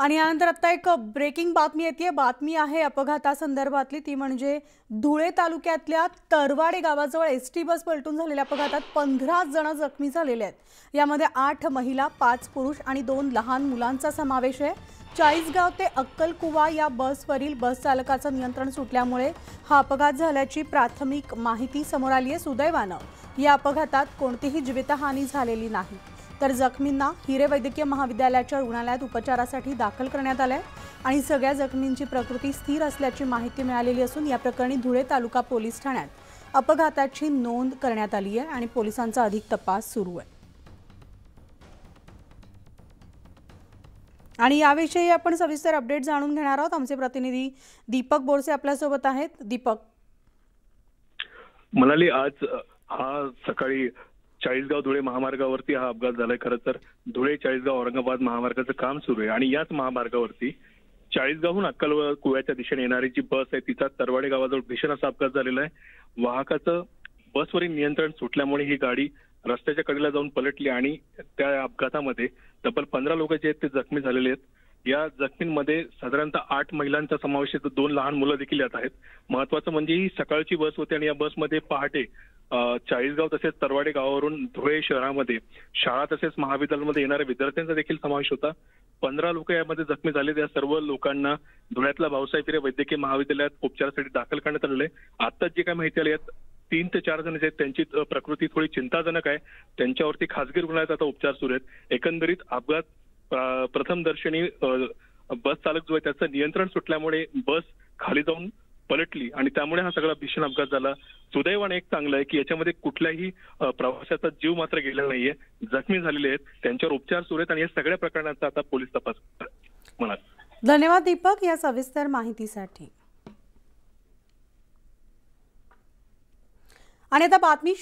आणि यानंतर आता एक ब्रेकिंग बातमी येते। बातमी आहे अपघातासंदर्भातली, ती म्हणजे धुळे तालुक्यातल्या तरवाडे गावाजवळ एसटी बस पलटून झालेल्या अपघातात 15 जण जखमी झालेले आहेत। यामध्ये 8 महिला, 5 पुरुष आणि 2 लहान मुलांचा समावेश आहे। चाळीसगाव ते अक्कलकुवा या बसवरील बस चालकाचं नियंत्रण सुटल्यामुळे हा अपघात झाल्याची प्राथमिक माहिती समोर आली आहे। सुदैवानं या अपघातात कोणतीही जीवितहानी झालेली नाही, तर जखमींना हिरे वैद्यकीय महाविद्यालयाच्या रुग्णालयात उपचारासाठी दाखल करण्यात आले आणि सगळ्या जखमींची प्रकृती स्थिर असल्याची माहिती मिळालेली असून या प्रकरणी धुळे तालुका पोलीस ठाण्यात अपघाताची नोंद करण्यात आली आहे आणि पोलिसांचा अधिक तपास सुरू आहे। आणि याविषयी आपण सविस्तर अपडेट जाणून घेणार आहोत। आमचे प्रतिनिधी दीपक बोरसे आपल्या सोबत आहेत। दीपक, मनाली, आज हा सकाळी चाळीसगाव धुळे महामार्गावरती हा अपघात झालाय। खरं तर धुळे चाळीसगाव औरंगाबाद महामार्गाचं काम सुरू आहे आणि याच महामार्गावरती चाळीसगावहून अक्कलकुव्याच्या दिशेने येणारी जी बस आहे तिचा तरवाडे गावाजवळ भीषण असा अपघात झालेला आहे। वाहकाचं बसवरील नियंत्रण सुटल्यामुळे ही गाडी रस्त्याच्या कडेला जाऊन पलटली आणि त्या अपघातामध्ये तब्बल 15 लोक जे आहेत ते जखमी झालेले आहेत। या जखमींमध्ये साधारणतः 8 महिलांचा समावेश आहे, 2 लहान मुलं देखील यात आहेत। महत्वाचं म्हणजे ही सकाळची बस होती आणि या बसमध्ये पहाटे चाळीसगाव तसेच तरवाडे गावावरून धुळे शहरामध्ये शाळा तसेच महाविद्यालयामध्ये येणाऱ्या विद्यार्थ्यांचा देखील समावेश होता। 15 लोक यामध्ये जखमी झाले। या सर्व लोकांना धुळ्यातल्या भाऊसाहेब हिरे वैद्यकीय महाविद्यालयात उपचारासाठी दाखल करण्यात आलेले। आता जी काय माहिती आली आहे 3 ते 4 जण जे आहेत त्यांची प्रकृती थोडी चिंताजनक आहे, त्यांच्यावरती खासगी रुग्णालयात आता उपचार सुरू आहेत। एकंदरीत अपघात प्रथमदर्शनी बस चालक जो आहे त्याचं नियंत्रण सुटल्यामुळे बस खाली जाऊन पलटली आणि त्यामुळे हा सगळा भीषण अपघात झाला। सुदैवाने एक चांगलं आहे की याच्यामध्ये कुठल्याही प्रवाशाचा जीव मात्र गेलेला नाहीये। जखमी झालेले आहेत, त्यांच्यावर उपचार सुरू आहेत आणि या सगळ्या प्रकरणाचा आता पोलीस तपास करतात। धन्यवाद दीपक या सविस्तर माहितीसाठी। आणि आता बातमी